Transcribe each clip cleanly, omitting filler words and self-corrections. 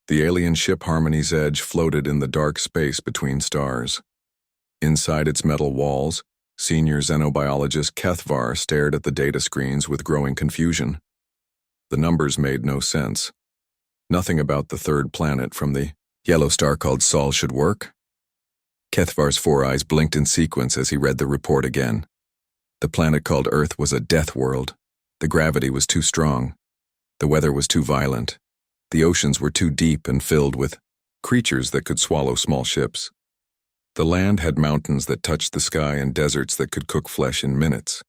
The alien ship Harmony's Edge floated in the dark space between stars. Inside its metal walls, senior xenobiologist Kethvar stared at the data screens with growing confusion. The numbers made no sense. Nothing about the third planet from the yellow star called Sol should work. Kethvar's four eyes blinked in sequence as he read the report again. The planet called Earth was a death world. The gravity was too strong. The weather was too violent. The oceans were too deep and filled with creatures that could swallow small ships. The land had mountains that touched the sky and deserts that could cook flesh in minutes.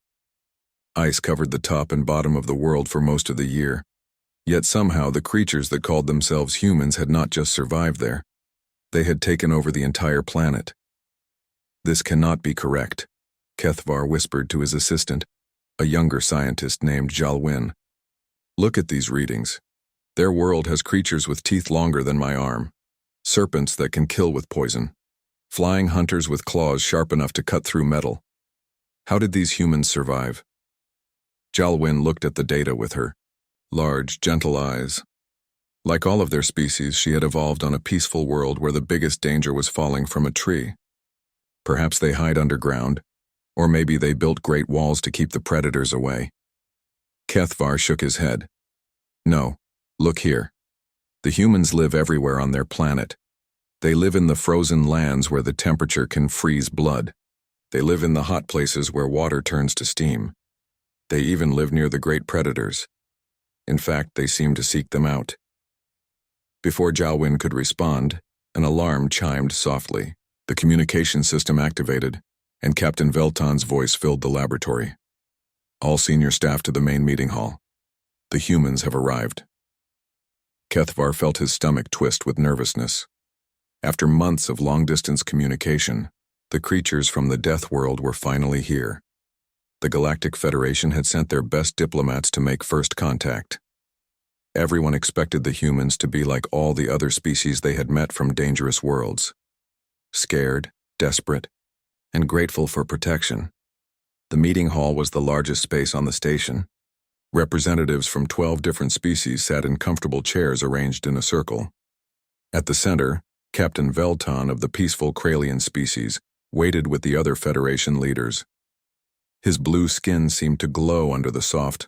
Ice covered the top and bottom of the world for most of the year. Yet somehow the creatures that called themselves humans had not just survived there. They had taken over the entire planet. This cannot be correct, Kethvar whispered to his assistant, a younger scientist named Jalwin. Look at these readings. Their world has creatures with teeth longer than my arm, serpents that can kill with poison, flying hunters with claws sharp enough to cut through metal. How did these humans survive? Jalwin looked at the data with her large, gentle eyes. Like all of their species, she had evolved on a peaceful world where the biggest danger was falling from a tree. Perhaps they hide underground, or maybe they built great walls to keep the predators away. Kethvar shook his head. No. Look here. The humans live everywhere on their planet. They live in the frozen lands where the temperature can freeze blood. They live in the hot places where water turns to steam. They even live near the great predators. In fact, they seem to seek them out. Before Jalwin could respond, an alarm chimed softly. The communication system activated, and Captain Velton's voice filled the laboratory. All senior staff to the main meeting hall. The humans have arrived. Kethvar felt his stomach twist with nervousness. After months of long-distance communication, the creatures from the Death World were finally here. The Galactic Federation had sent their best diplomats to make first contact. Everyone expected the humans to be like all the other species they had met from dangerous worlds. Scared, desperate, and grateful for protection. The meeting hall was the largest space on the station. Representatives from 12 different species sat in comfortable chairs arranged in a circle. At the center, Captain Velton of the peaceful Kralian species waited with the other Federation leaders. His blue skin seemed to glow under the soft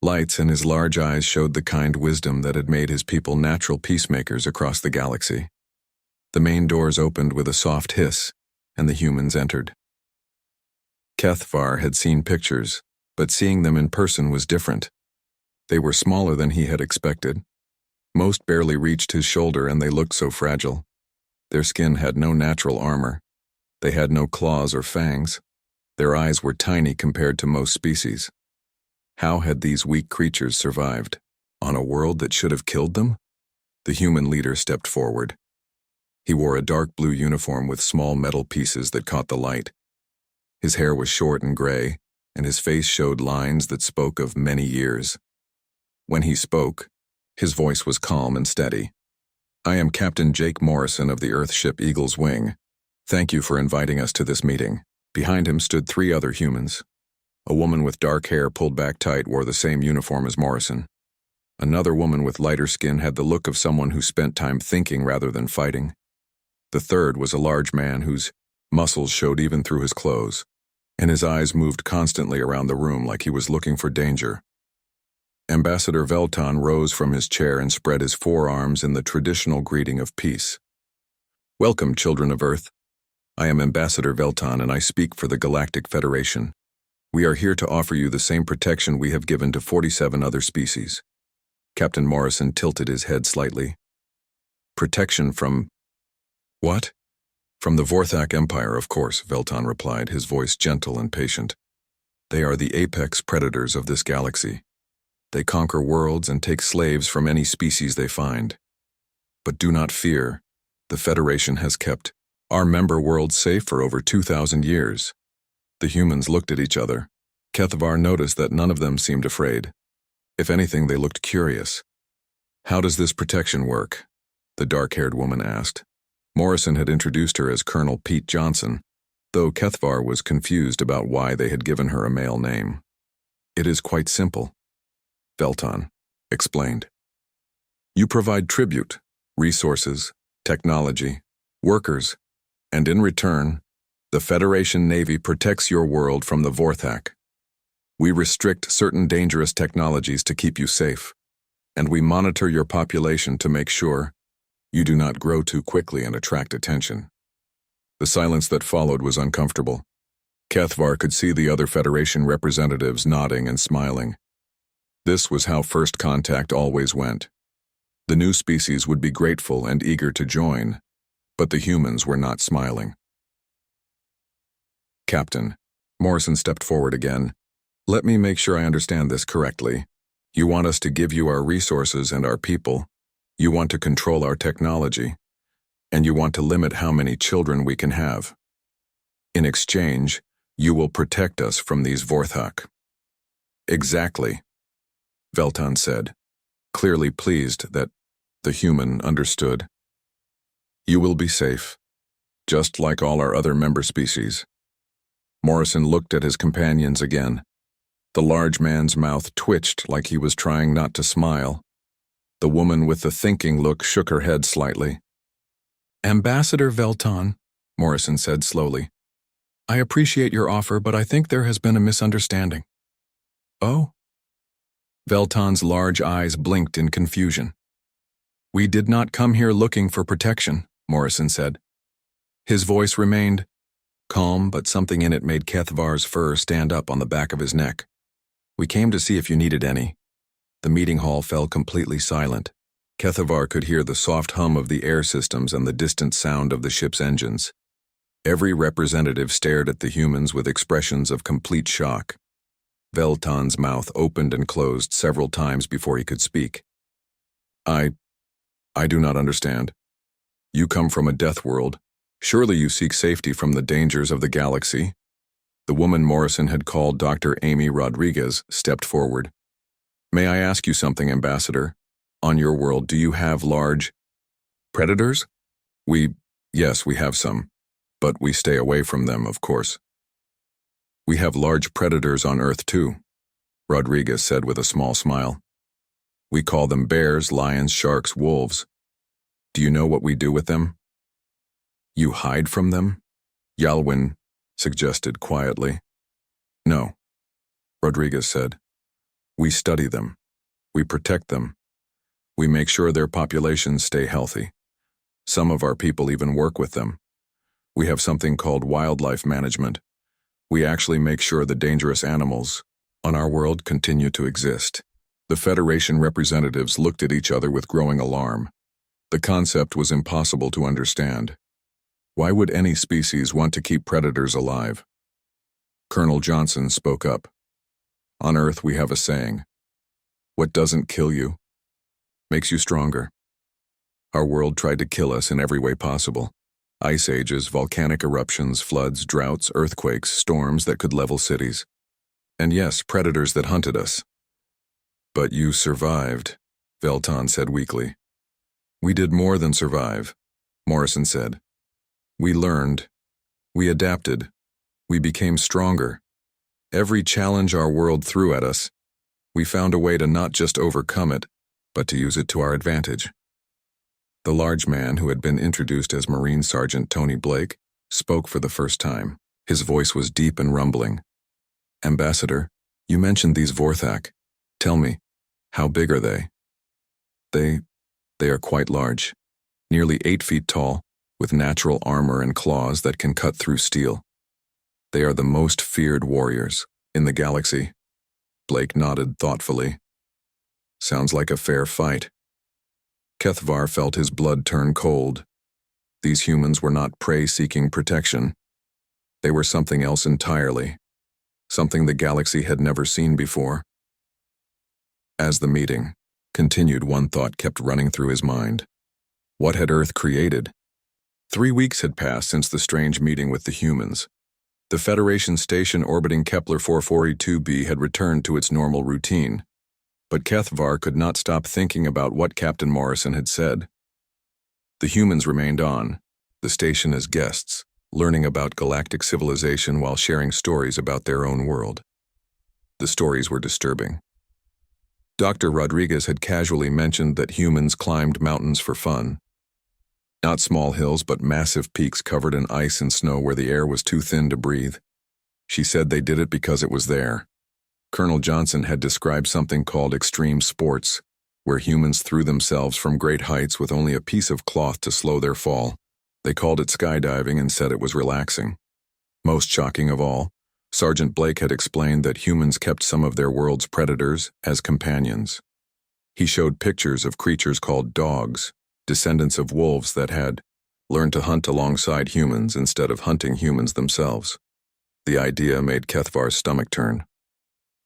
lights, and his large eyes showed the kind wisdom that had made his people natural peacemakers across the galaxy. The main doors opened with a soft hiss, and the humans entered. Kethvar had seen pictures, but seeing them in person was different. They were smaller than he had expected. Most barely reached his shoulder, and they looked so fragile. Their skin had no natural armor. They had no claws or fangs. Their eyes were tiny compared to most species. How had these weak creatures survived? On a world that should have killed them? The human leader stepped forward. He wore a dark blue uniform with small metal pieces that caught the light. His hair was short and gray, and his face showed lines that spoke of many years. When he spoke, his voice was calm and steady. I am Captain Jake Morrison of the Earthship Eagle's Wing. Thank you for inviting us to this meeting. Behind him stood 3 other humans. A woman with dark hair pulled back tight wore the same uniform as Morrison. Another woman with lighter skin had the look of someone who spent time thinking rather than fighting. The third was a large man whose muscles showed even through his clothes, and his eyes moved constantly around the room like he was looking for danger. Ambassador Velton rose from his chair and spread his forearms in the traditional greeting of peace. Welcome, children of Earth. I am Ambassador Velton, and I speak for the Galactic Federation. We are here to offer you the same protection we have given to 47 other species. Captain Morrison tilted his head slightly. Protection from... What? From the Vorthak Empire, of course, Velton replied, his voice gentle and patient. They are the apex predators of this galaxy. They conquer worlds and take slaves from any species they find. But do not fear. The Federation has kept our member worlds safe for over 2,000 years. The humans looked at each other. Kethvar noticed that none of them seemed afraid. If anything, they looked curious. How does this protection work? The dark-haired woman asked. Morrison had introduced her as Colonel Pete Johnson, though Kethvar was confused about why they had given her a male name. It is quite simple, Velton explained. You provide tribute, resources, technology, workers, and in return, the Federation Navy protects your world from the Vorthak. We restrict certain dangerous technologies to keep you safe, and we monitor your population to make sure you do not grow too quickly and attract attention. The silence that followed was uncomfortable. Kethvar could see the other Federation representatives nodding and smiling. This was how first contact always went. The new species would be grateful and eager to join, but the humans were not smiling. Captain, Morrison stepped forward again. Let me make sure I understand this correctly. You want us to give you our resources and our people. You want to control our technology. And you want to limit how many children we can have. In exchange, you will protect us from these Vorthak. Exactly, Veltan said, clearly pleased that the human understood. You will be safe, just like all our other member species. Morrison looked at his companions again. The large man's mouth twitched like he was trying not to smile. The woman with the thinking look shook her head slightly. Ambassador Veltan, Morrison said slowly, I appreciate your offer, but I think there has been a misunderstanding. Oh? Veltan's large eyes blinked in confusion. We did not come here looking for protection, Morrison said. His voice remained calm, but something in it made Kethvar's fur stand up on the back of his neck. We came to see if you needed any. The meeting hall fell completely silent. Kethvar could hear the soft hum of the air systems and the distant sound of the ship's engines. Every representative stared at the humans with expressions of complete shock. Veltan's mouth opened and closed several times before he could speak. I do not understand. You come from a death world. Surely you seek safety from the dangers of the galaxy. The woman Morrison had called Dr. Amy Rodriguez stepped forward. May I ask you something, Ambassador? On your world, do you have large predators? Yes, we have some, but we stay away from them, of course. We have large predators on Earth too, Rodriguez said with a small smile. We call them bears, lions, sharks, wolves. Do you know what we do with them? You hide from them? Yalwyn suggested quietly. No, Rodriguez said. We study them. We protect them. We make sure their populations stay healthy. Some of our people even work with them. We have something called wildlife management. We actually make sure the dangerous animals on our world continue to exist. The Federation representatives looked at each other with growing alarm. The concept was impossible to understand. Why would any species want to keep predators alive? Colonel Johnson spoke up. On Earth we have a saying, what doesn't kill you makes you stronger. Our world tried to kill us in every way possible. Ice ages, volcanic eruptions, floods, droughts, earthquakes, storms that could level cities. And yes, predators that hunted us. But you survived, Veltan said weakly. We did more than survive, Morrison said. We learned. We adapted. We became stronger. Every challenge our world threw at us, we found a way to not just overcome it, but to use it to our advantage. The large man, who had been introduced as Marine Sergeant Tony Blake, spoke for the first time. His voice was deep and rumbling. Ambassador, you mentioned these Vorthak. Tell me, how big are they? They are quite large, nearly 8 feet tall, with natural armor and claws that can cut through steel. They are the most feared warriors in the galaxy. Blake nodded thoughtfully. Sounds like a fair fight. Kethvar felt his blood turn cold. These humans were not prey-seeking protection. They were something else entirely, something the galaxy had never seen before. As the meeting continued, one thought kept running through his mind. What had Earth created? 3 weeks had passed since the strange meeting with the humans. The Federation station orbiting Kepler 442b had returned to its normal routine, but Kethvar could not stop thinking about what Captain Morrison had said. The humans remained on, the station as guests, learning about galactic civilization while sharing stories about their own world. The stories were disturbing. Dr. Rodriguez had casually mentioned that humans climbed mountains for fun, Not small hills, but massive peaks covered in ice and snow where the air was too thin to breathe. She said they did it because it was there. Colonel Johnson had described something called extreme sports, where humans threw themselves from great heights with only a piece of cloth to slow their fall. They called it skydiving and said it was relaxing. Most shocking of all, Sergeant Blake had explained that humans kept some of their world's predators as companions. He showed pictures of creatures called dogs, descendants of wolves that had learned to hunt alongside humans instead of hunting humans themselves. The idea made Kethvar's stomach turn.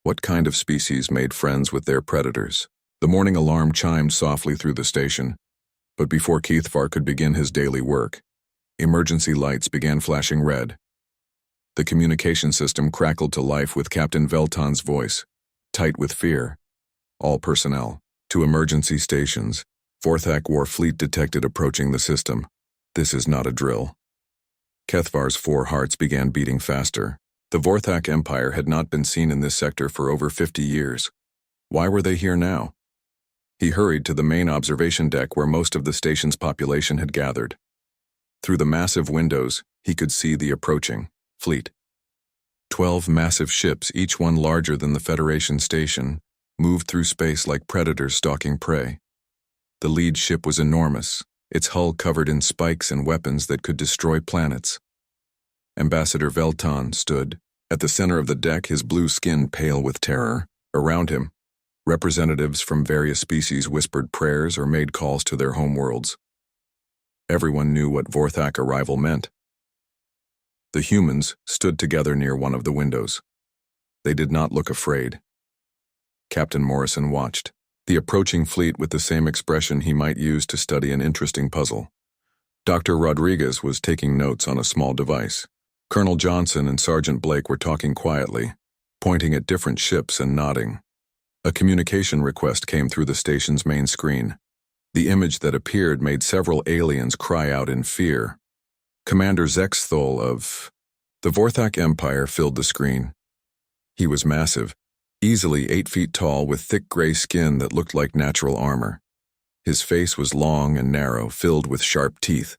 What kind of species made friends with their predators? The morning alarm chimed softly through the station, but before Kethvar could begin his daily work, emergency lights began flashing red. The communication system crackled to life with Captain Velton's voice, tight with fear. All personnel, to emergency stations. Vorthak War fleet detected approaching the system. This is not a drill. Kethvar's 4 hearts began beating faster. The Vorthak Empire had not been seen in this sector for over 50 years. Why were they here now? He hurried to the main observation deck where most of the station's population had gathered. Through the massive windows, he could see the approaching fleet. 12 massive ships, each one larger than the Federation station, moved through space like predators stalking prey. The lead ship was enormous, its hull covered in spikes and weapons that could destroy planets. Ambassador Velton stood at the center of the deck, his blue skin pale with terror. Around him, representatives from various species whispered prayers or made calls to their homeworlds. Everyone knew what Vorthak arrival meant. The humans stood together near one of the windows. They did not look afraid. Captain Morrison watched the approaching fleet with the same expression he might use to study an interesting puzzle. Dr. Rodriguez was taking notes on a small device. Colonel Johnson and Sergeant Blake were talking quietly, pointing at different ships and nodding. A communication request came through the station's main screen. The image that appeared made several aliens cry out in fear. Commander Zexthol of the Vorthak Empire filled the screen. He was massive, easily 8 feet tall with thick gray skin that looked like natural armor. His face was long and narrow, filled with sharp teeth.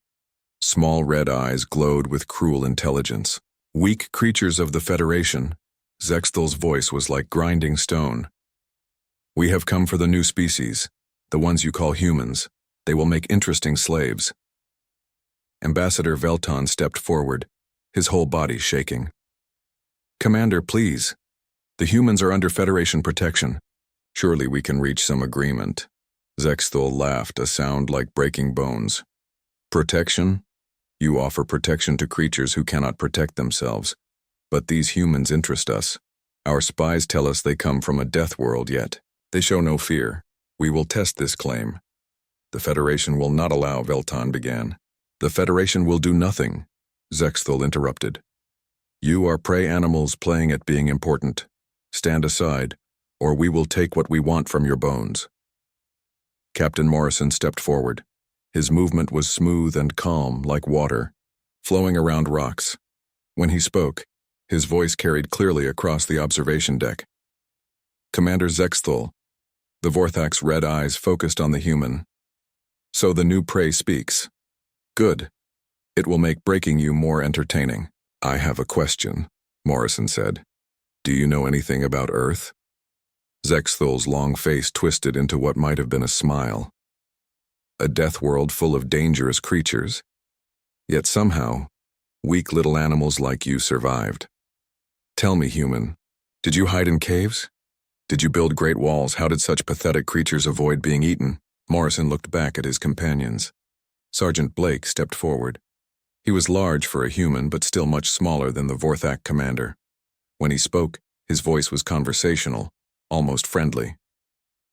Small red eyes glowed with cruel intelligence. Weak creatures of the Federation, Zexthel's voice was like grinding stone. We have come for the new species, the ones you call humans. They will make interesting slaves. Ambassador Velton stepped forward, his whole body shaking. Commander, please. The humans are under Federation protection. Surely we can reach some agreement. Zexthel laughed, a sound like breaking bones. Protection? You offer protection to creatures who cannot protect themselves. But these humans interest us. Our spies tell us they come from a death world, yet they show no fear. We will test this claim. The Federation will not allow, Velton began. The Federation will do nothing, Zexthel interrupted. You are prey animals playing at being important. Stand aside, or we will take what we want from your bones. Captain Morrison stepped forward. His movement was smooth and calm like water, flowing around rocks. When he spoke, his voice carried clearly across the observation deck. Commander Zexthel, the Vorthak's red eyes focused on the human. So the new prey speaks. Good. It will make breaking you more entertaining. I have a question, Morrison said. Do you know anything about Earth? Zexthel's long face twisted into what might have been a smile. A death world full of dangerous creatures. Yet somehow, weak little animals like you survived. Tell me, human, did you hide in caves? Did you build great walls? How did such pathetic creatures avoid being eaten? Morrison looked back at his companions. Sergeant Blake stepped forward. He was large for a human, but still much smaller than the Vorthak commander. When he spoke, his voice was conversational, almost friendly.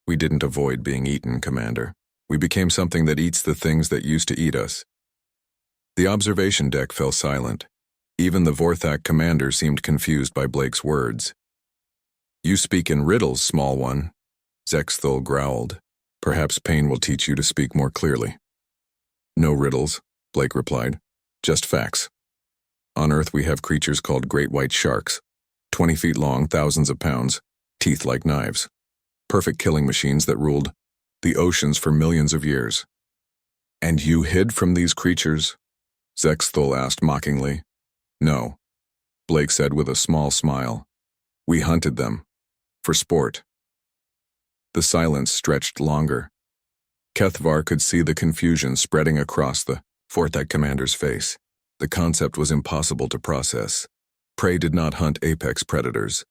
We didn't avoid being eaten, Commander. We became something that eats the things that used to eat us. The observation deck fell silent. Even the Vorthak commander seemed confused by Blake's words. You speak in riddles, small one, Zexthel growled. Perhaps pain will teach you to speak more clearly. No riddles, Blake replied. Just facts. On Earth we have creatures called great white sharks, 20 feet long, thousands of pounds, teeth like knives. Perfect killing machines that ruled the oceans for millions of years. And you hid from these creatures? Zexthul asked mockingly. No, Blake said with a small smile. We hunted them. For sport. The silence stretched longer. Kethvar could see the confusion spreading across the Forthak commander's face. The concept was impossible to process. Prey did not hunt apex predators.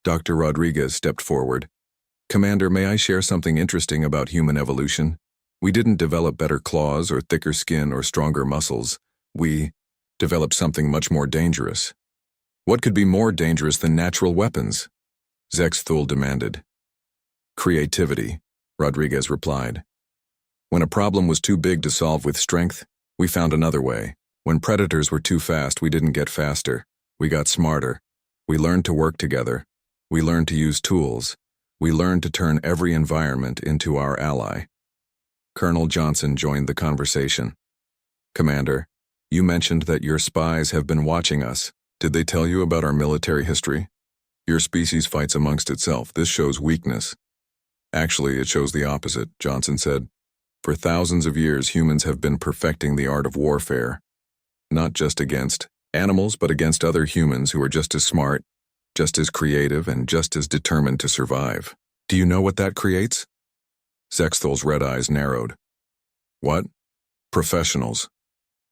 Dr. Rodriguez stepped forward. Commander, may I share something interesting about human evolution? We didn't develop better claws or thicker skin or stronger muscles. We developed something much more dangerous. What could be more dangerous than natural weapons? Zexthul demanded. Creativity, Rodriguez replied. When a problem was too big to solve with strength, we found another way. When predators were too fast, we didn't get faster. We got smarter. We learned to work together. We learned to use tools. We learned to turn every environment into our ally. Colonel Johnson joined the conversation. Commander, you mentioned that your spies have been watching us. Did they tell you about our military history? Your species fights amongst itself. This shows weakness. Actually, it shows the opposite, Johnson said. For thousands of years, humans have been perfecting the art of warfare. Not just against animals, but against other humans who are just as smart, just as creative, and just as determined to survive. Do you know what that creates? Zexthul's red eyes narrowed. What? Professionals,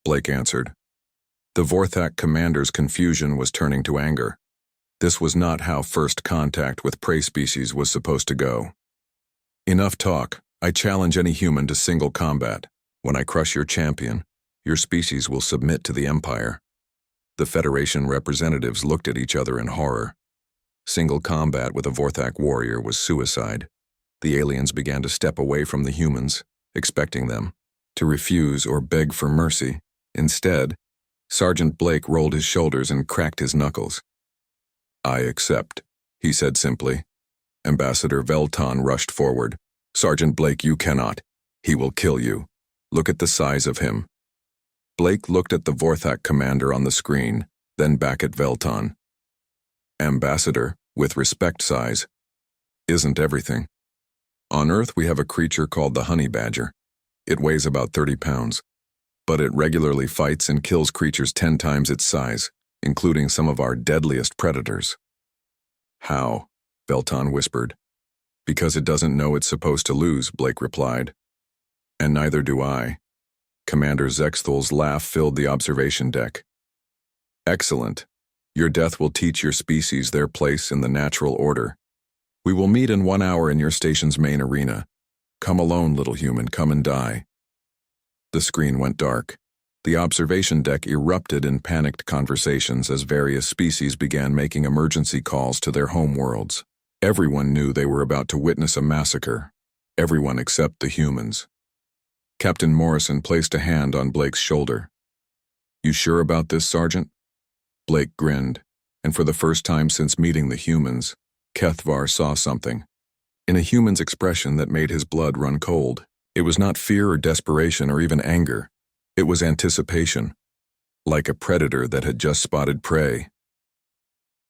Blake answered. The Vorthak commander's confusion was turning to anger. This was not how first contact with prey species was supposed to go. Enough talk. I challenge any human to single combat. When I crush your champion, your species will submit to the Empire. The Federation representatives looked at each other in horror. Single combat with a Vorthak warrior was suicide. The aliens began to step away from the humans, expecting them to refuse or beg for mercy. Instead, Sergeant Blake rolled his shoulders and cracked his knuckles. I accept, he said simply. Ambassador Velton rushed forward. Sergeant Blake, you cannot. He will kill you. Look at the size of him. Blake looked at the Vorthak commander on the screen, then back at Velton. Ambassador, with respect, size isn't everything. On Earth we have a creature called the honey badger. It weighs about 30 pounds, but it regularly fights and kills creatures 10 times its size, including some of our deadliest predators. How? Velton whispered. Because it doesn't know it's supposed to lose, Blake replied. And neither do I. Commander Zexthul's laugh filled the observation deck. Excellent. Your death will teach your species their place in the natural order. We will meet in 1 hour in your station's main arena. Come alone, little human, come and die. The screen went dark. The observation deck erupted in panicked conversations as various species began making emergency calls to their home worlds. Everyone knew they were about to witness a massacre. Everyone except the humans. Captain Morrison placed a hand on Blake's shoulder. You sure about this, Sergeant? Blake grinned, and for the first time since meeting the humans, Kethvar saw something. In a human's expression that made his blood run cold. It was not fear or desperation or even anger. It was anticipation, like a predator that had just spotted prey.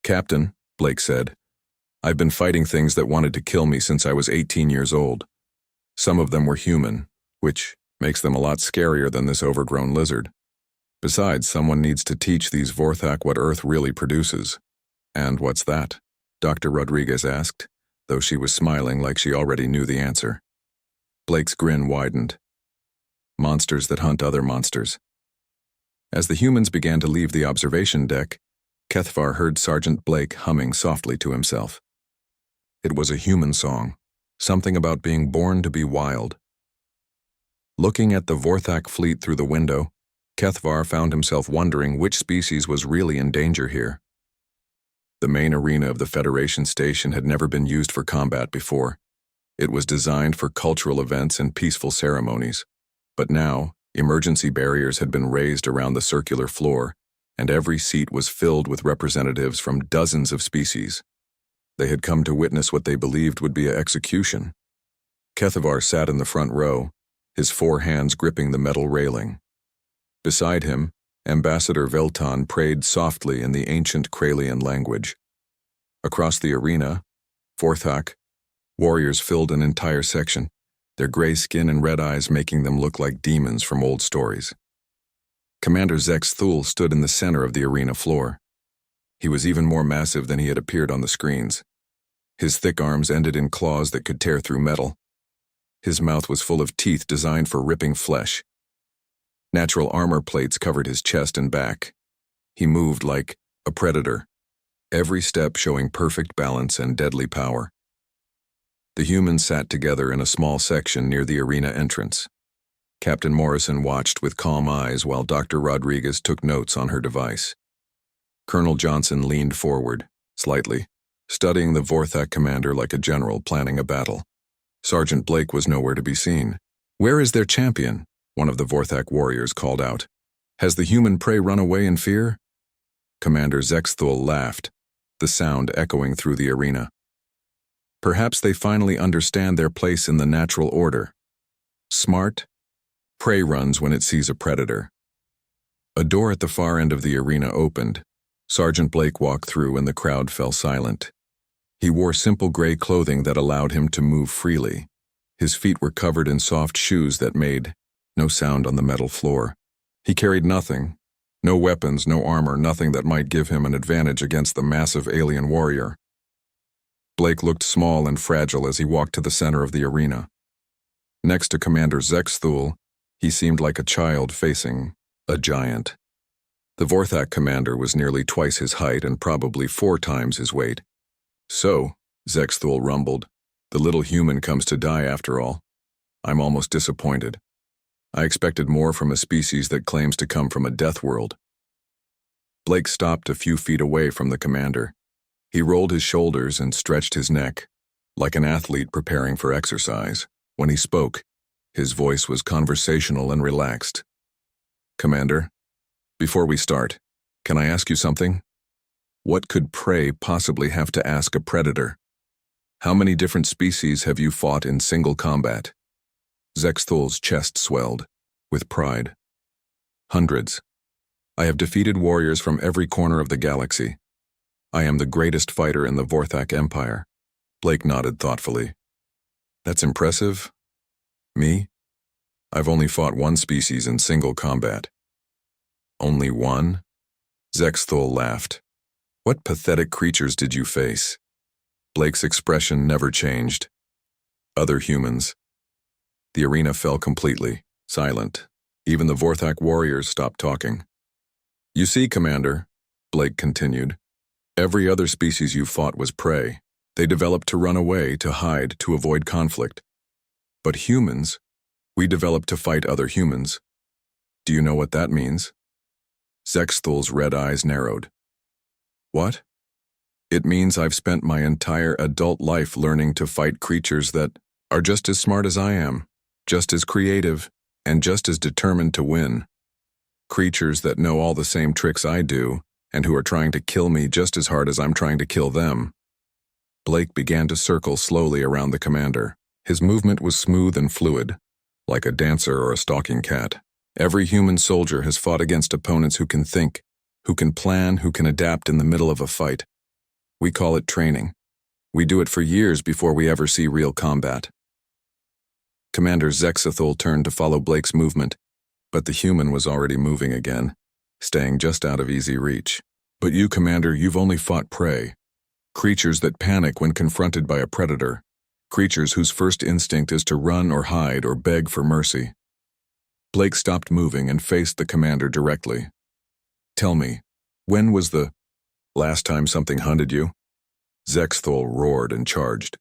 Captain, Blake said, I've been fighting things that wanted to kill me since I was 18 years old. Some of them were human, which makes them a lot scarier than this overgrown lizard. Besides, someone needs to teach these Vorthak what Earth really produces. And what's that? Dr. Rodriguez asked, though she was smiling like she already knew the answer. Blake's grin widened. Monsters that hunt other monsters. As the humans began to leave the observation deck, Kethvar heard Sergeant Blake humming softly to himself. It was a human song, something about being born to be wild. Looking at the Vorthak fleet through the window, Kethvar found himself wondering which species was really in danger here. The main arena of the Federation station had never been used for combat before. It was designed for cultural events and peaceful ceremonies. But now, emergency barriers had been raised around the circular floor, and every seat was filled with representatives from dozens of species. They had come to witness what they believed would be an execution. Kethvar sat in the front row, his 4 hands gripping the metal railing. Beside him, Ambassador Velton prayed softly in the ancient Kralian language. Across the arena, Vorthak, warriors filled an entire section. their gray skin and red eyes making them look like demons from old stories. Commander Zex Thul stood in the center of the arena floor. He was even more massive than he had appeared on the screens. His thick arms ended in claws that could tear through metal. His mouth was full of teeth designed for ripping flesh. Natural armor plates covered his chest and back. He moved like a predator, every step showing perfect balance and deadly power. The humans sat together in a small section near the arena entrance. Captain Morrison watched with calm eyes while Dr. Rodriguez took notes on her device. Colonel Johnson leaned forward, slightly, studying the Vorthak commander like a general planning a battle. Sergeant Blake was nowhere to be seen. "Where is their champion?" one of the Vorthak warriors called out. "Has the human prey run away in fear?" Commander Zexthul laughed, the sound echoing through the arena. "Perhaps they finally understand their place in the natural order. Smart, prey runs when it sees a predator." A door at the far end of the arena opened. Sergeant Blake walked through and the crowd fell silent. He wore simple gray clothing that allowed him to move freely. His feet were covered in soft shoes that made no sound on the metal floor. He carried nothing, no weapons, no armor, nothing that might give him an advantage against the massive alien warrior. Blake looked small and fragile as he walked to the center of the arena. Next to Commander Zexthul, he seemed like a child facing a giant. The Vorthak commander was nearly twice his height and probably 4 times his weight. "So," Zexthul rumbled, "the little human comes to die after all. I'm almost disappointed. I expected more from a species that claims to come from a death world." Blake stopped a few feet away from the commander. He rolled his shoulders and stretched his neck, like an athlete preparing for exercise. When he spoke, his voice was conversational and relaxed. "Commander, before we start, can I ask you something? What could prey possibly have to ask a predator? How many different species have you fought in single combat?" Zexthul's chest swelled, with pride. "Hundreds. I have defeated warriors from every corner of the galaxy. I am the greatest fighter in the Vorthak Empire." Blake nodded thoughtfully. "That's impressive. Me? I've only fought one species in single combat." "Only one?" Zexthul laughed. "What pathetic creatures did you face?" Blake's expression never changed. "Other humans." The arena fell completely, silent. Even the Vorthak warriors stopped talking. "You see, Commander," Blake continued, "every other species you fought was prey. They developed to run away, to hide, to avoid conflict. But humans, we developed to fight other humans. Do you know what that means?" Zexthul's red eyes narrowed. "What?" "It means I've spent my entire adult life learning to fight creatures that are just as smart as I am, just as creative, and just as determined to win. Creatures that know all the same tricks I do, and who are trying to kill me just as hard as I'm trying to kill them." Blake began to circle slowly around the commander. His movement was smooth and fluid, like a dancer or a stalking cat. "Every human soldier has fought against opponents who can think, who can plan, who can adapt in the middle of a fight. We call it training. We do it for years before we ever see real combat." Commander Zexthul turned to follow Blake's movement, but the human was already moving again, staying just out of easy reach. "But you, Commander, you've only fought prey. Creatures that panic when confronted by a predator. Creatures whose first instinct is to run or hide or beg for mercy." Blake stopped moving and faced the commander directly. "Tell me, when was the last time something hunted you?" Zexthul roared and charged.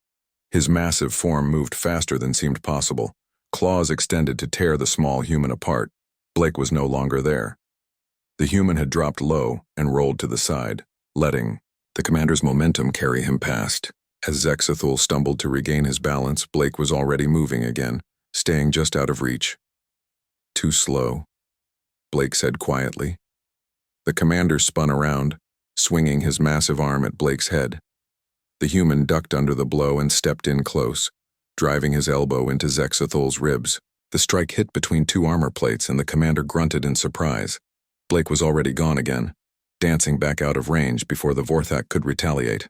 His massive form moved faster than seemed possible, claws extended to tear the small human apart. Blake was no longer there. The human had dropped low and rolled to the side, letting the commander's momentum carry him past. As Zexthul stumbled to regain his balance, Blake was already moving again, staying just out of reach. "Too slow," Blake said quietly. The commander spun around, swinging his massive arm at Blake's head. The human ducked under the blow and stepped in close, driving his elbow into Zexthul's ribs. The strike hit between 2 armor plates and the commander grunted in surprise. Blake was already gone again, dancing back out of range before the Vorthak could retaliate.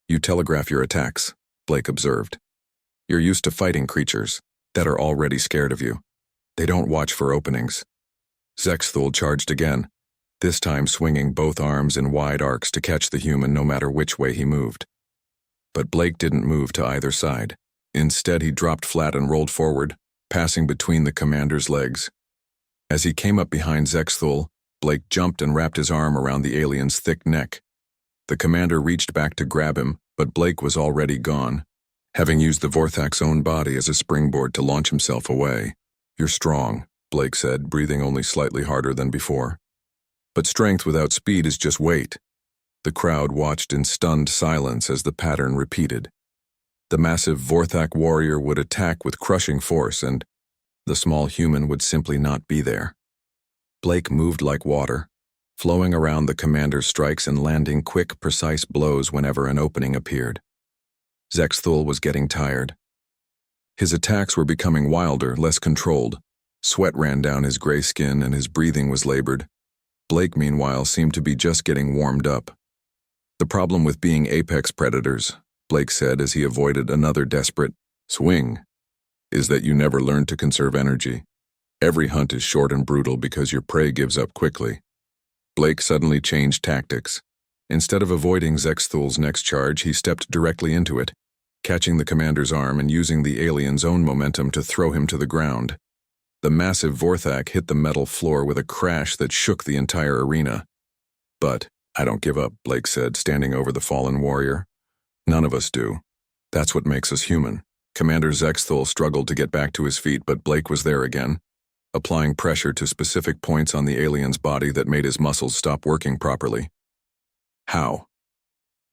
"You telegraph your attacks," Blake observed. "You're used to fighting creatures. that are already scared of you. They don't watch for openings. Zexthul charged again, this time swinging both arms in wide arcs to catch the human no matter which way he moved. But Blake didn't move to either side. Instead, he dropped flat and rolled forward, passing between the commander's legs. As he came up behind Zexthul, Blake jumped and wrapped his arm around the alien's thick neck. The commander reached back to grab him, but Blake was already gone, having used the Vorthak's own body as a springboard to launch himself away. "You're strong," Blake said, breathing only slightly harder than before. "But strength without speed is just weight." The crowd watched in stunned silence as the pattern repeated. The massive Vorthak warrior would attack with crushing force, and the small human would simply not be there. Blake moved like water, flowing around the commander's strikes and landing quick, precise blows whenever an opening appeared. Zexthul was getting tired. His attacks were becoming wilder, less controlled. Sweat ran down his gray skin and his breathing was labored. Blake, meanwhile, seemed to be just getting warmed up. "The problem with being apex predators," Blake said as he avoided another desperate swing, "is that you never learn to conserve energy. Every hunt is short and brutal because your prey gives up quickly." Blake suddenly changed tactics. Instead of avoiding Zexthul's next charge, he stepped directly into it, catching the commander's arm and using the alien's own momentum to throw him to the ground. The massive Vorthak hit the metal floor with a crash that shook the entire arena. "But I don't give up," Blake said, standing over the fallen warrior. "None of us do. That's what makes us human." Commander Zexthul struggled to get back to his feet, but Blake was there again, applying pressure to specific points on the alien's body that made his muscles stop working properly. "How?"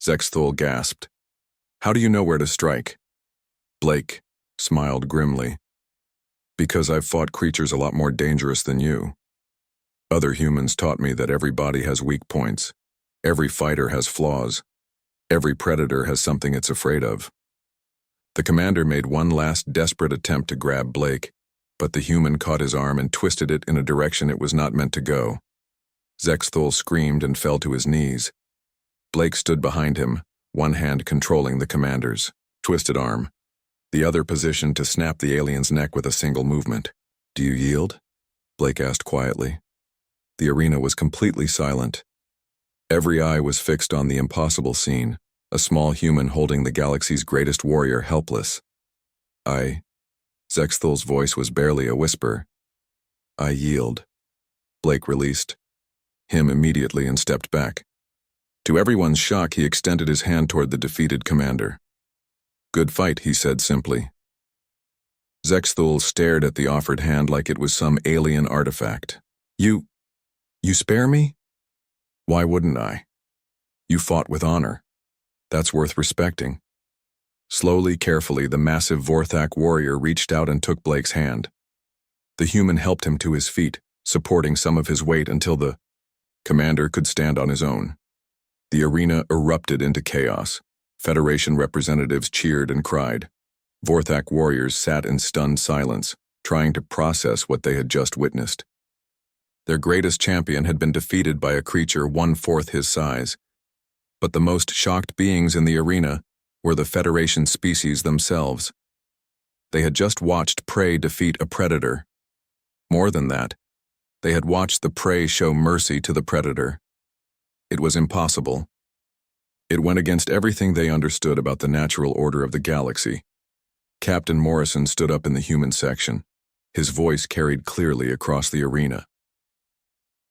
Zexthul gasped. "How do you know where to strike?" Blake smiled grimly. "Because I've fought creatures a lot more dangerous than you. Other humans taught me that every body has weak points. Every fighter has flaws. Every predator has something it's afraid of." The commander made one last desperate attempt to grab Blake, but the human caught his arm and twisted it in a direction it was not meant to go. Zexthul screamed and fell to his knees. Blake stood behind him, one hand controlling the commander's twisted arm, the other positioned to snap the alien's neck with a single movement. "Do you yield?" Blake asked quietly. The arena was completely silent. Every eye was fixed on the impossible scene, a small human holding the galaxy's greatest warrior helpless. Zexthul's voice was barely a whisper. "I yield." Blake released him immediately and stepped back. To everyone's shock, he extended his hand toward the defeated commander. "Good fight," he said simply. Zexthul stared at the offered hand like it was some alien artifact. You spare me?" "Why wouldn't I? You fought with honor. That's worth respecting." Slowly, carefully, the massive Vorthak warrior reached out and took Blake's hand. The human helped him to his feet, supporting some of his weight until the commander could stand on his own. The arena erupted into chaos. Federation representatives cheered and cried. Vorthak warriors sat in stunned silence, trying to process what they had just witnessed. Their greatest champion had been defeated by a creature 1/4 his size. But the most shocked beings in the arena were the Federation species themselves. They had just watched prey defeat a predator. More than that, they had watched the prey show mercy to the predator. It was impossible. It went against everything they understood about the natural order of the galaxy. Captain Morrison stood up in the human section. His voice carried clearly across the arena.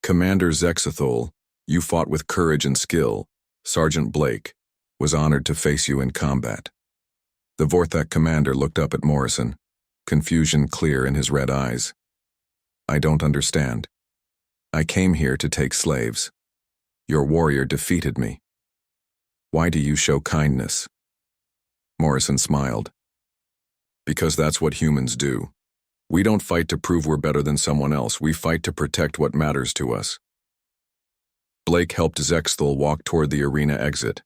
"Commander Zexthul, you fought with courage and skill. Sergeant Blake was honored to face you in combat." The Vorthak commander looked up at Morrison, confusion clear in his red eyes. "I don't understand. I came here to take slaves. Your warrior defeated me. Why do you show kindness?" Morrison smiled. "Because that's what humans do. We don't fight to prove we're better than someone else. We fight to protect what matters to us." Blake helped Zexthul walk toward the arena exit.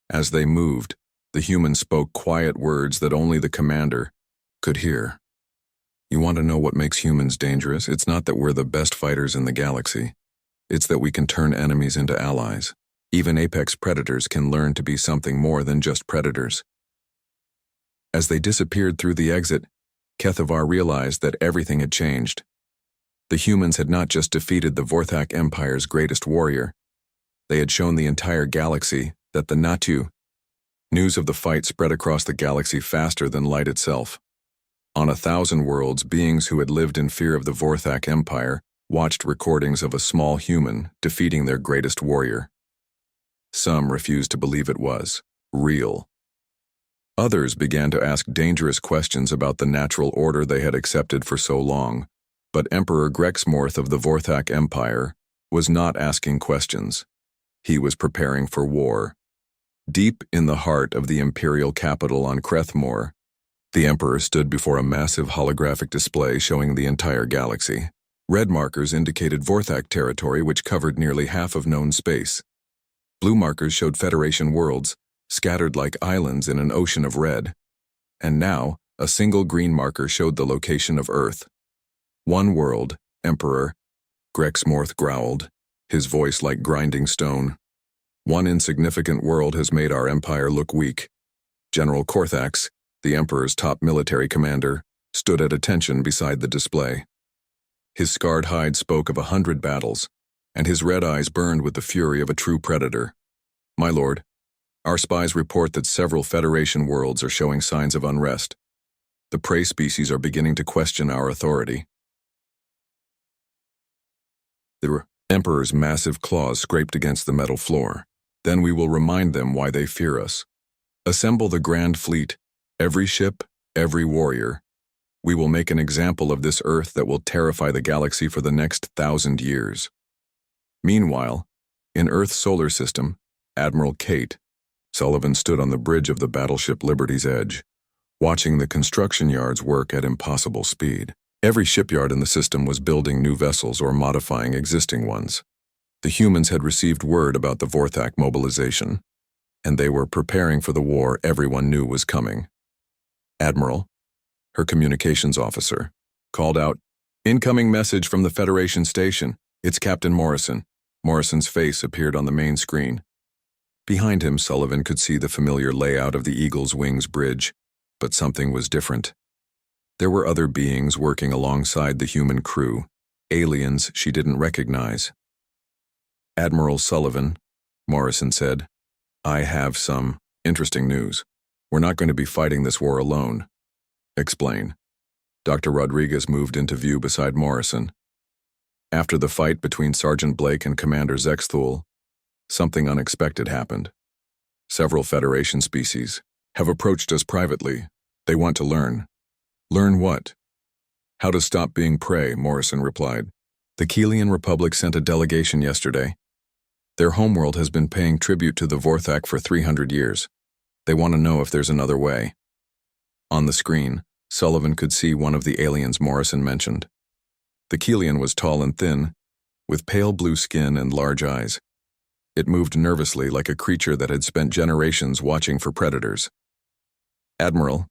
As they moved, the human spoke quiet words that only the commander could hear. "You want to know what makes humans dangerous? It's not that we're the best fighters in the galaxy. It's that we can turn enemies into allies. Even apex predators can learn to be something more than just predators." As they disappeared through the exit, Kethavar realized that everything had changed. The humans had not just defeated the Vorthak Empire's greatest warrior. They had shown the entire galaxy that the Natu. News of the fight spread across the galaxy faster than light itself. On 1,000 worlds, beings who had lived in fear of the Vorthak Empire watched recordings of a small human defeating their greatest warrior. Some refused to believe it was real. Others began to ask dangerous questions about the natural order they had accepted for so long, but Emperor Grexmorth of the Vorthak Empire was not asking questions. He was preparing for war. Deep in the heart of the imperial capital on Crethmore, the Emperor stood before a massive holographic display showing the entire galaxy. Red markers indicated Vorthak territory, which covered nearly half of known space. Blue markers showed Federation worlds, scattered like islands in an ocean of red. And now, a single green marker showed the location of Earth. One world, Emperor, Grexmorth growled, his voice like grinding stone. One insignificant world has made our empire look weak. General Korthax, the Emperor's top military commander, stood at attention beside the display. His scarred hide spoke of 100 battles, and his red eyes burned with the fury of a true predator. My lord, our spies report that several Federation worlds are showing signs of unrest. The prey species are beginning to question our authority. The Emperor's massive claws scraped against the metal floor. Then we will remind them why they fear us. Assemble the Grand Fleet, every ship, every warrior. We will make an example of this Earth that will terrify the galaxy for the next 1,000 years. Meanwhile, in Earth's solar system, Admiral Kate Sullivan stood on the bridge of the battleship Liberty's Edge, watching the construction yards work at impossible speed. Every shipyard in the system was building new vessels or modifying existing ones. The humans had received word about the Vorthak mobilization, and they were preparing for the war everyone knew was coming. Admiral, her communications officer, called out, "Incoming message from the Federation station. It's Captain Morrison." Morrison's face appeared on the main screen. Behind him, Sullivan could see the familiar layout of the Eagle's Wings bridge, but something was different. There were other beings working alongside the human crew, aliens she didn't recognize. "Admiral Sullivan," Morrison said, "I have some interesting news. We're not going to be fighting this war alone." "Explain." Dr. Rodriguez moved into view beside Morrison. After the fight between Sergeant Blake and Commander Zexthul, something unexpected happened. Several Federation species have approached us privately. They want to learn. "Learn what?" "How to stop being prey," Morrison replied. "The Keelian Republic sent a delegation yesterday. Their homeworld has been paying tribute to the Vorthak for 300 years. They want to know if there's another way." On the screen, Sullivan could see one of the aliens Morrison mentioned. The Keelian was tall and thin, with pale blue skin and large eyes. It moved nervously like a creature that had spent generations watching for predators. "Admiral,"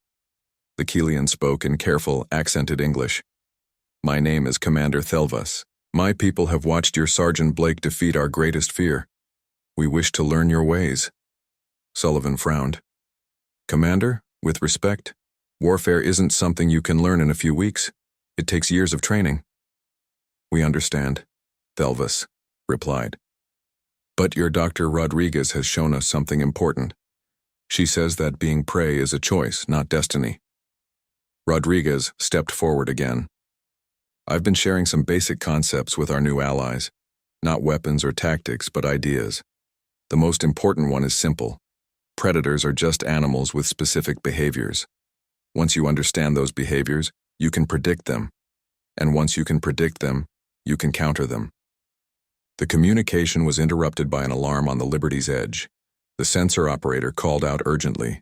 the Keelian spoke in careful, accented English. "My name is Commander Thelvas. My people have watched your Sergeant Blake defeat our greatest fear. We wish to learn your ways." Sullivan frowned. "Commander, with respect, warfare isn't something you can learn in a few weeks. It takes years of training." "We understand," Thelvas replied. "But your Dr. Rodriguez has shown us something important. She says that being prey is a choice, not destiny." Rodriguez stepped forward again. "I've been sharing some basic concepts with our new allies. Not weapons or tactics, but ideas. The most important one is simple. Predators are just animals with specific behaviors. Once you understand those behaviors, you can predict them. And once you can predict them, you can counter them." The communication was interrupted by an alarm on the Liberty's Edge. The sensor operator called out urgently.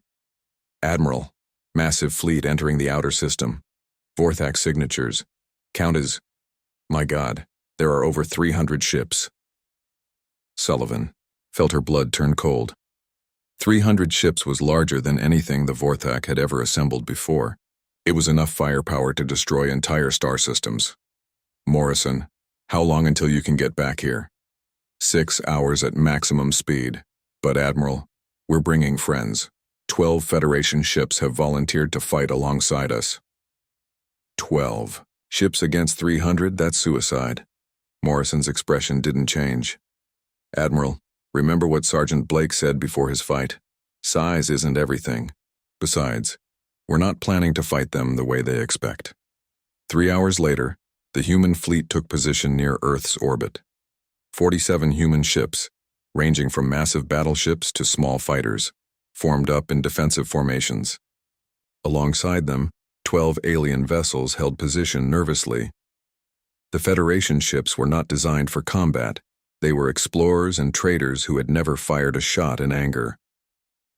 "Admiral, massive fleet entering the outer system. Vorthak signatures. Count as... My God, there are over 300 ships." Sullivan felt her blood turn cold. 300 ships was larger than anything the Vorthak had ever assembled before. It was enough firepower to destroy entire star systems. "Morrison, how long until you can get back here?" 6 hours at maximum speed. "But Admiral, we're bringing friends. 12 Federation ships have volunteered to fight alongside us." 12. Ships against 300, that's suicide. Morrison's expression didn't change. Admiral, remember what Sergeant Blake said before his fight? Size isn't everything. Besides, we're not planning to fight them the way they expect. 3 hours later, the human fleet took position near Earth's orbit. 47 human ships, ranging from massive battleships to small fighters, formed up in defensive formations. Alongside them, 12 alien vessels held position nervously. The Federation ships were not designed for combat. They were explorers and traders who had never fired a shot in anger.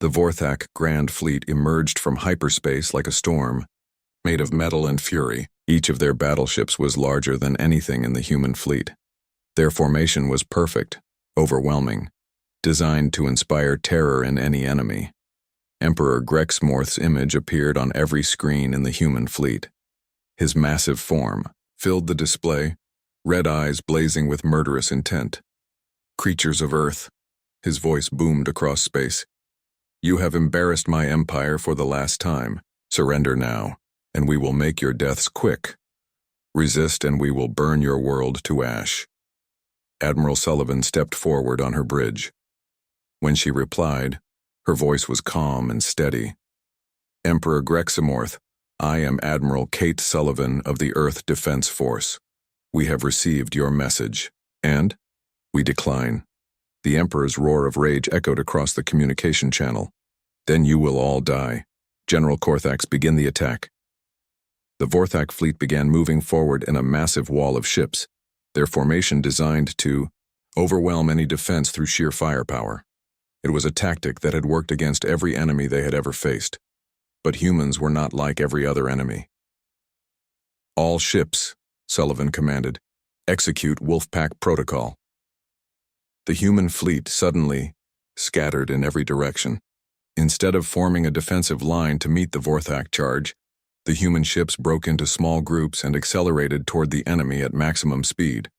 The Vorthak Grand Fleet emerged from hyperspace like a storm, made of metal and fury. Each of their battleships was larger than anything in the human fleet. Their formation was perfect, overwhelming, designed to inspire terror in any enemy. Emperor Grexmorth's image appeared on every screen in the human fleet. His massive form filled the display, red eyes blazing with murderous intent. Creatures of Earth, his voice boomed across space. You have embarrassed my empire for the last time. Surrender now, and we will make your deaths quick. Resist, and we will burn your world to ash. Admiral Sullivan stepped forward on her bridge. When she replied, her voice was calm and steady. Emperor Grexamorth, I am Admiral Kate Sullivan of the Earth Defense Force. We have received your message, and we decline. The Emperor's roar of rage echoed across the communication channel. Then you will all die. General Korthax, begin the attack. The Vorthak fleet began moving forward in a massive wall of ships, their formation designed to overwhelm any defense through sheer firepower. It was a tactic that had worked against every enemy they had ever faced. But humans were not like every other enemy. All ships, Sullivan commanded, execute Wolfpack protocol. The human fleet suddenly scattered in every direction. Instead of forming a defensive line to meet the Vorthak charge, the human ships broke into small groups and accelerated toward the enemy at maximum speed.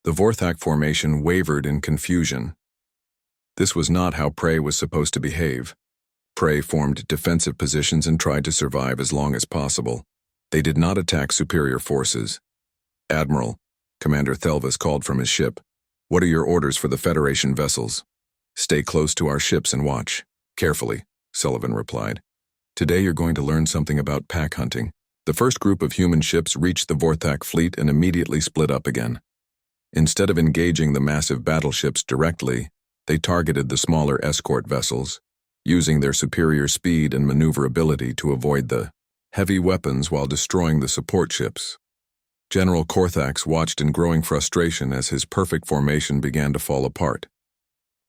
The Vorthak formation wavered in confusion. This was not how prey was supposed to behave. Prey formed defensive positions and tried to survive as long as possible. They did not attack superior forces. Admiral, Commander Thelvis called from his ship. What are your orders for the Federation vessels? Stay close to our ships and watch. Carefully, Sullivan replied. Today you're going to learn something about pack hunting. The first group of human ships reached the Vorthak fleet and immediately split up again. Instead of engaging the massive battleships directly, they targeted the smaller escort vessels, using their superior speed and maneuverability to avoid the heavy weapons while destroying the support ships. General Korthax watched in growing frustration as his perfect formation began to fall apart.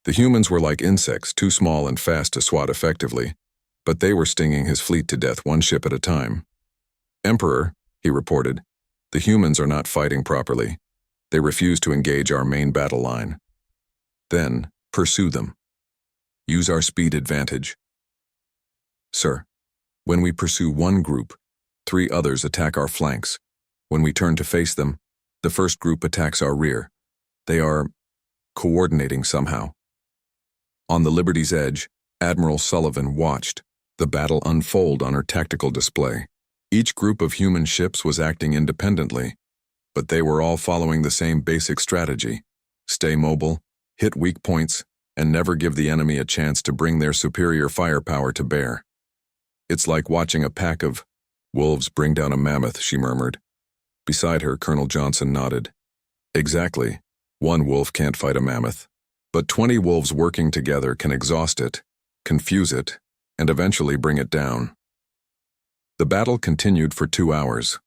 The humans were like insects, too small and fast to swat effectively, but they were stinging his fleet to death one ship at a time. Emperor, he reported, the humans are not fighting properly. They refuse to engage our main battle line. Then, pursue them. Use our speed advantage. Sir, when we pursue one group, 3 others attack our flanks. When we turn to face them, the first group attacks our rear. They are coordinating somehow. On the Liberty's edge, Admiral Sullivan watched the battle unfold on her tactical display. Each group of human ships was acting independently, but they were all following the same basic strategy: stay mobile, hit weak points, and never give the enemy a chance to bring their superior firepower to bear. It's like watching a pack of wolves bring down a mammoth, she murmured. Beside her, Colonel Johnson nodded. Exactly. One wolf can't fight a mammoth, but 20 wolves working together can exhaust it, confuse it, and eventually bring it down. The battle continued for 2 hours.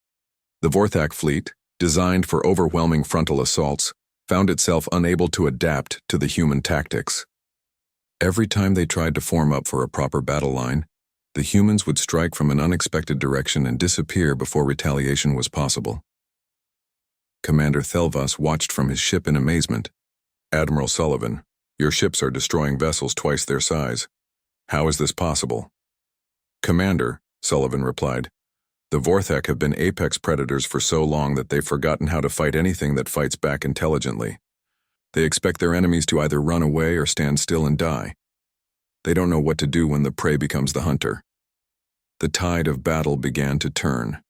The Vorthak fleet, designed for overwhelming frontal assaults, found itself unable to adapt to the human tactics. Every time they tried to form up for a proper battle line, the humans would strike from an unexpected direction and disappear before retaliation was possible. Commander Thelvas watched from his ship in amazement. Admiral Sullivan, your ships are destroying vessels twice their size. How is this possible? Commander, Sullivan replied, the Vorthak have been apex predators for so long that they've forgotten how to fight anything that fights back intelligently. They expect their enemies to either run away or stand still and die. They don't know what to do when the prey becomes the hunter. The tide of battle began to turn.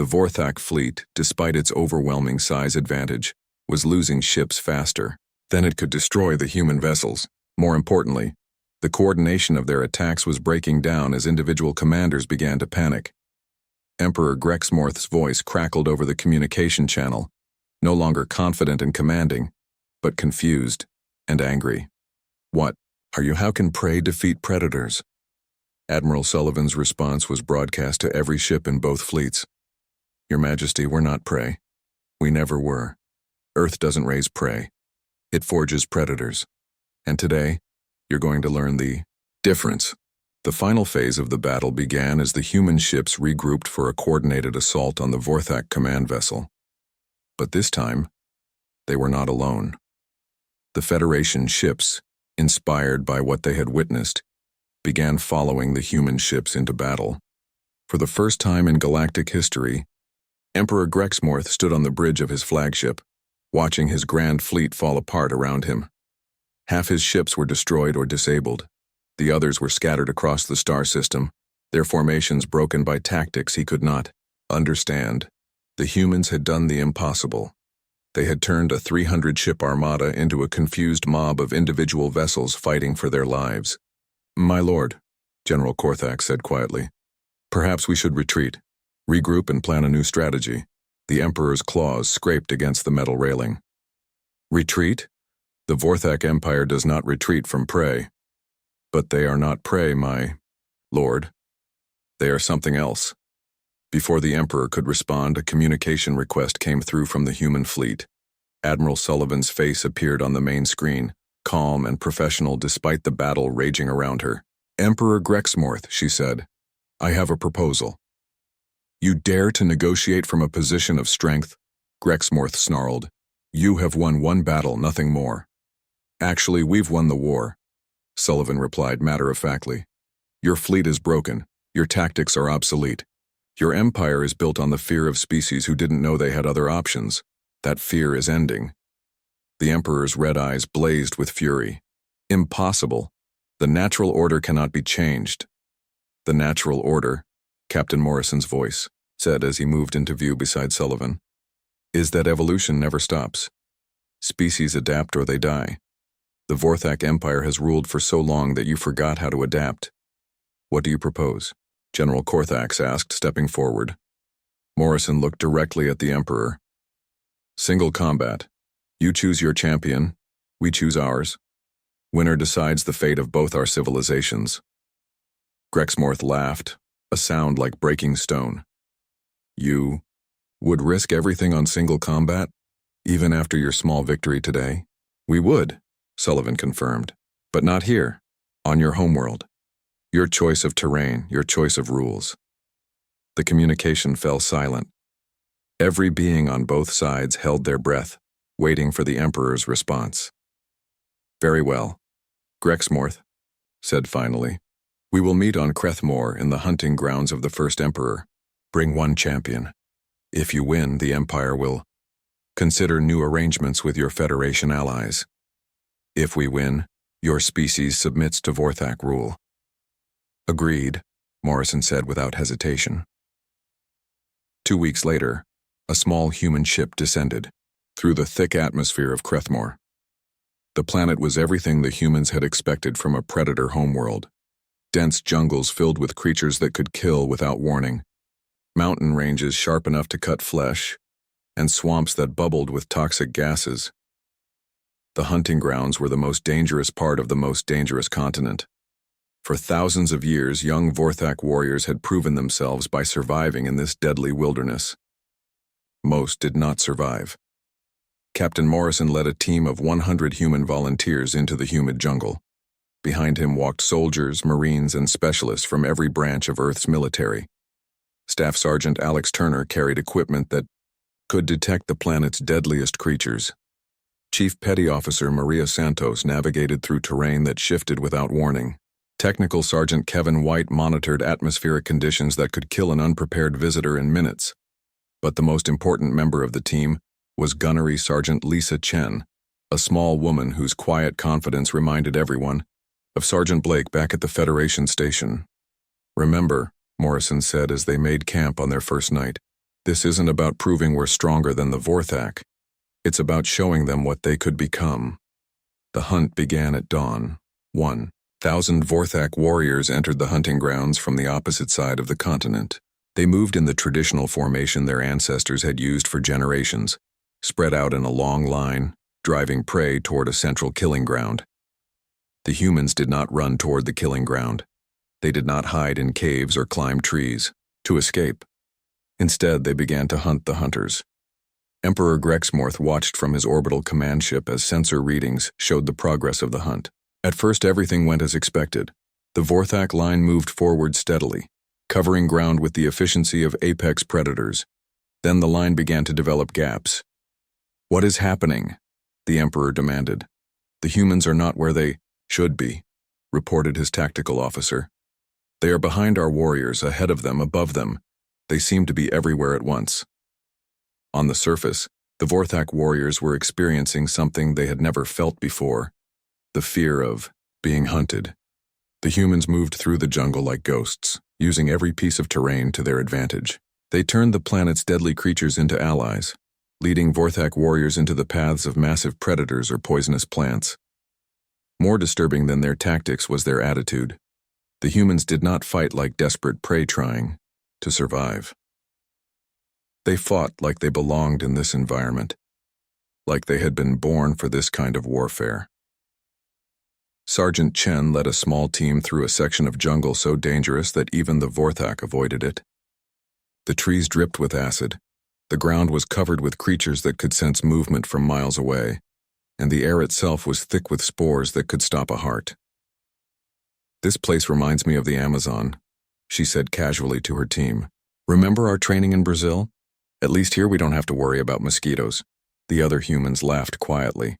The Vorthak fleet, despite its overwhelming size advantage, was losing ships faster than it could destroy the human vessels. More importantly, the coordination of their attacks was breaking down as individual commanders began to panic. Emperor Grexmorth's voice crackled over the communication channel, no longer confident and commanding, but confused and angry. "What are you? How can prey defeat predators?" Admiral Sullivan's response was broadcast to every ship in both fleets. "Your Majesty, we're not prey. We never were. Earth doesn't raise prey. It forges predators. And today, you're going to learn the difference." The final phase of the battle began as the human ships regrouped for a coordinated assault on the Vorthak command vessel. But this time, they were not alone. The Federation ships, inspired by what they had witnessed, began following the human ships into battle. For the first time in galactic history, Emperor Grexmorth stood on the bridge of his flagship, watching his grand fleet fall apart around him. Half his ships were destroyed or disabled. The others were scattered across the star system, their formations broken by tactics he could not understand. The humans had done the impossible. They had turned a 300-ship armada into a confused mob of individual vessels fighting for their lives. "My lord," General Korthak said quietly, "perhaps we should retreat, regroup and plan a new strategy." The Emperor's claws scraped against the metal railing. "Retreat? The Vorthak Empire does not retreat from prey." "But they are not prey, my lord. They are something else." Before the Emperor could respond, a communication request came through from the human fleet. Admiral Sullivan's face appeared on the main screen, calm and professional despite the battle raging around her. "Emperor Grexmorth," she said, "I have a proposal." "You dare to negotiate from a position of strength?" Grexmorth snarled. "You have won one battle, nothing more." "Actually, we've won the war," Sullivan replied matter-of-factly. "Your fleet is broken. Your tactics are obsolete. Your empire is built on the fear of species who didn't know they had other options. That fear is ending." The Emperor's red eyes blazed with fury. "Impossible. The natural order cannot be changed." "The natural order," Captain Morrison's voice said as he moved into view beside Sullivan, "is that evolution never stops. Species adapt or they die. The Vorthak Empire has ruled for so long that you forgot how to adapt. What do you propose?" General Korthax asked, stepping forward. Morrison looked directly at the Emperor. "Single combat. You choose your champion, we choose ours. Winner decides the fate of both our civilizations." Grexmorth laughed, a sound like breaking stone. "You would risk everything on single combat, even after your small victory today?" "We would," Sullivan confirmed, "but not here, on your homeworld. Your choice of terrain, your choice of rules." The communication fell silent. Every being on both sides held their breath, waiting for the Emperor's response. "Very well," Grexmorth said finally. "We will meet on Crethmore in the hunting grounds of the first Emperor. Bring one champion. If you win, the Empire will consider new arrangements with your Federation allies. If we win, your species submits to Vorthak rule." "Agreed," Morrison said without hesitation. 2 weeks later, a small human ship descended through the thick atmosphere of Crethmore. The planet was everything the humans had expected from a predator homeworld. Dense jungles filled with creatures that could kill without warning, mountain ranges sharp enough to cut flesh, and swamps that bubbled with toxic gases. The hunting grounds were the most dangerous part of the most dangerous continent. For thousands of years, young Vorthak warriors had proven themselves by surviving in this deadly wilderness. Most did not survive. Captain Morrison led a team of 100 human volunteers into the humid jungle. Behind him walked soldiers, marines, and specialists from every branch of Earth's military. Staff Sergeant Alex Turner carried equipment that could detect the planet's deadliest creatures. Chief Petty Officer Maria Santos navigated through terrain that shifted without warning. Technical Sergeant Kevin White monitored atmospheric conditions that could kill an unprepared visitor in minutes. But the most important member of the team was Gunnery Sergeant Lisa Chen, a small woman whose quiet confidence reminded everyone of Sergeant Blake back at the Federation station. "Remember," Morrison said as they made camp on their first night, This isn't about proving we're stronger than the Vorthak. It's about showing them what they could become. The hunt began at dawn. 1,000 Vorthak warriors entered the hunting grounds from the opposite side of the continent. They moved in the traditional formation their ancestors had used for generations, spread out in a long line, driving prey toward a central killing ground. The humans did not run toward the killing ground. They did not hide in caves or climb trees to escape. Instead, they began to hunt the hunters. Emperor Grexmorth watched from his orbital command ship as sensor readings showed the progress of the hunt. At first, everything went as expected. The Vorthak line moved forward steadily, covering ground with the efficiency of apex predators. Then the line began to develop gaps. "What is happening?" the Emperor demanded. "The humans are not where they should be," reported his tactical officer. "They are behind our warriors, ahead of them, above them. They seem to be everywhere at once." On the surface, the Vorthak warriors were experiencing something they had never felt before: the fear of being hunted. The humans moved through the jungle like ghosts, using every piece of terrain to their advantage. They turned the planet's deadly creatures into allies, leading Vorthak warriors into the paths of massive predators or poisonous plants. More disturbing than their tactics was their attitude. The humans did not fight like desperate prey trying to survive. They fought like they belonged in this environment, like they had been born for this kind of warfare. Sergeant Chen led a small team through a section of jungle so dangerous that even the Vorthak avoided it. The trees dripped with acid, the ground was covered with creatures that could sense movement from miles away, and the air itself was thick with spores that could stop a heart. "This place reminds me of the Amazon," she said casually to her team. "Remember our training in Brazil? At least here we don't have to worry about mosquitoes." The other humans laughed quietly.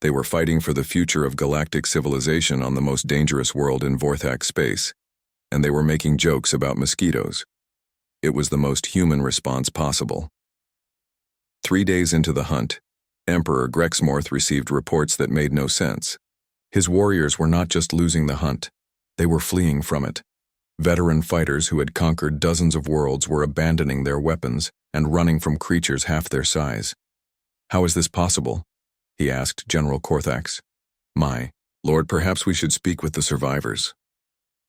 They were fighting for the future of galactic civilization on the most dangerous world in Vorthak space, and they were making jokes about mosquitoes. It was the most human response possible. 3 days into the hunt, Emperor Grexmorth received reports that made no sense. His warriors were not just losing the hunt, they were fleeing from it. Veteran fighters who had conquered dozens of worlds were abandoning their weapons and running from creatures half their size. "How is this possible?" he asked General Korthax. "My lord, perhaps we should speak with the survivors."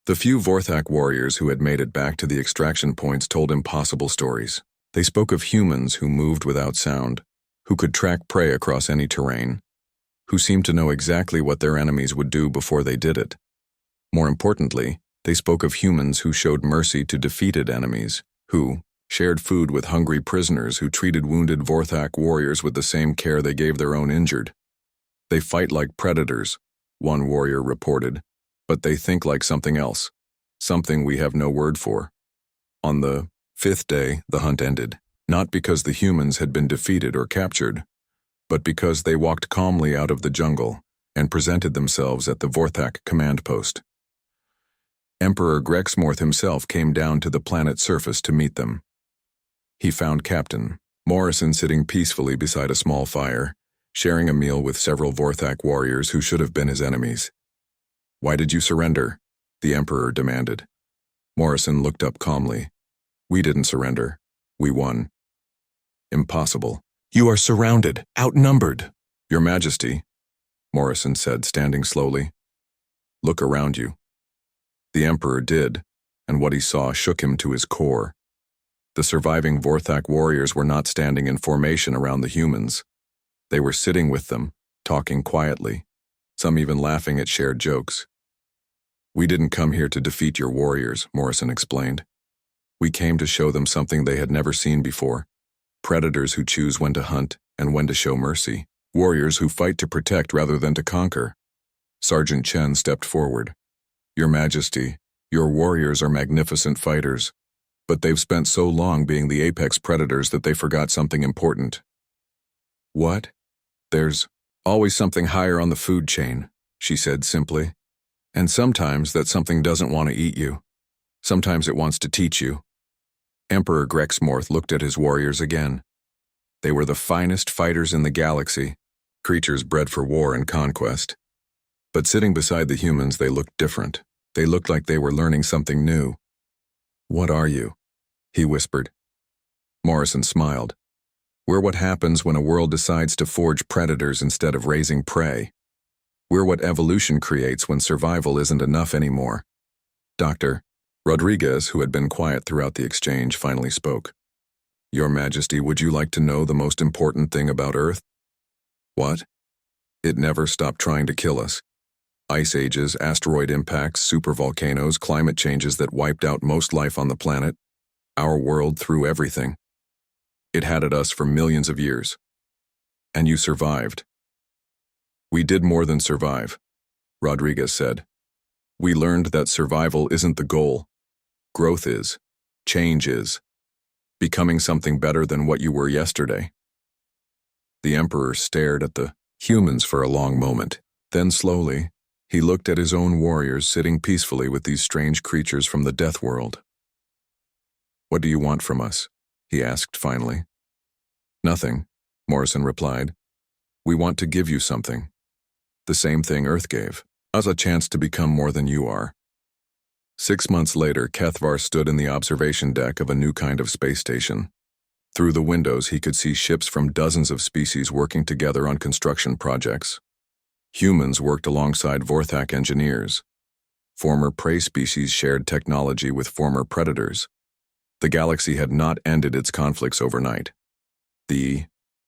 The few Vorthak warriors who had made it back to the extraction points told impossible stories. They spoke of humans who moved without sound, who could track prey across any terrain, who seemed to know exactly what their enemies would do before they did it. More importantly, they spoke of humans who showed mercy to defeated enemies, who shared food with hungry prisoners, who treated wounded Vorthak warriors with the same care they gave their own injured. "They fight like predators," one warrior reported, "but they think like something else, something we have no word for." On the 5th day, the hunt ended, not because the humans had been defeated or captured, but because they walked calmly out of the jungle and presented themselves at the Vorthak command post. Emperor Grexmorth himself came down to the planet's surface to meet them. He found Captain Morrison sitting peacefully beside a small fire, sharing a meal with several Vorthak warriors who should have been his enemies. "Why did you surrender?" the Emperor demanded. Morrison looked up calmly. "We didn't surrender. We won." "Impossible. You are surrounded, outnumbered." "Your Majesty," Morrison said, standing slowly. "Look around you." The Emperor did, and what he saw shook him to his core. The surviving Vorthak warriors were not standing in formation around the humans. They were sitting with them, talking quietly, some even laughing at shared jokes. "We didn't come here to defeat your warriors," Morrison explained. "We came to show them something they had never seen before. Predators who choose when to hunt and when to show mercy. Warriors who fight to protect rather than to conquer." Sergeant Chen stepped forward. "Your Majesty, your warriors are magnificent fighters, but they've spent so long being the apex predators that they forgot something important." "What?" "There's always something higher on the food chain," she said simply. "And sometimes that something doesn't want to eat you. Sometimes it wants to teach you." Emperor Grexmorth looked at his warriors again. They were the finest fighters in the galaxy, creatures bred for war and conquest. But sitting beside the humans, they looked different. They looked like they were learning something new. "What are you?" he whispered. Morrison smiled. We're what happens when a world decides to forge predators instead of raising prey. We're what evolution creates when survival isn't enough anymore. Dr. Rodriguez, who had been quiet throughout the exchange, finally spoke. Your Majesty, would you like to know the most important thing about Earth? What? It never stopped trying to kill us. Ice ages, asteroid impacts, supervolcanoes, climate changes that wiped out most life on the planet. Our world threw everything. It had at us for millions of years. And you survived. We did more than survive, Rodriguez said. We learned that survival isn't the goal. Growth is. Change is. Becoming something better than what you were yesterday. The Emperor stared at the humans for a long moment. Then slowly, he looked at his own warriors sitting peacefully with these strange creatures from the death world. What do you want from us? He asked finally. Nothing, Morrison replied. We want to give you something. The same thing Earth gave us, a chance to become more than you are. 6 months later, Kethvar stood in the observation deck of a new kind of space station. Through the windows, he could see ships from dozens of species working together on construction projects. Humans worked alongside Vorthak engineers. Former prey species shared technology with former predators. The galaxy had not ended its conflicts overnight. The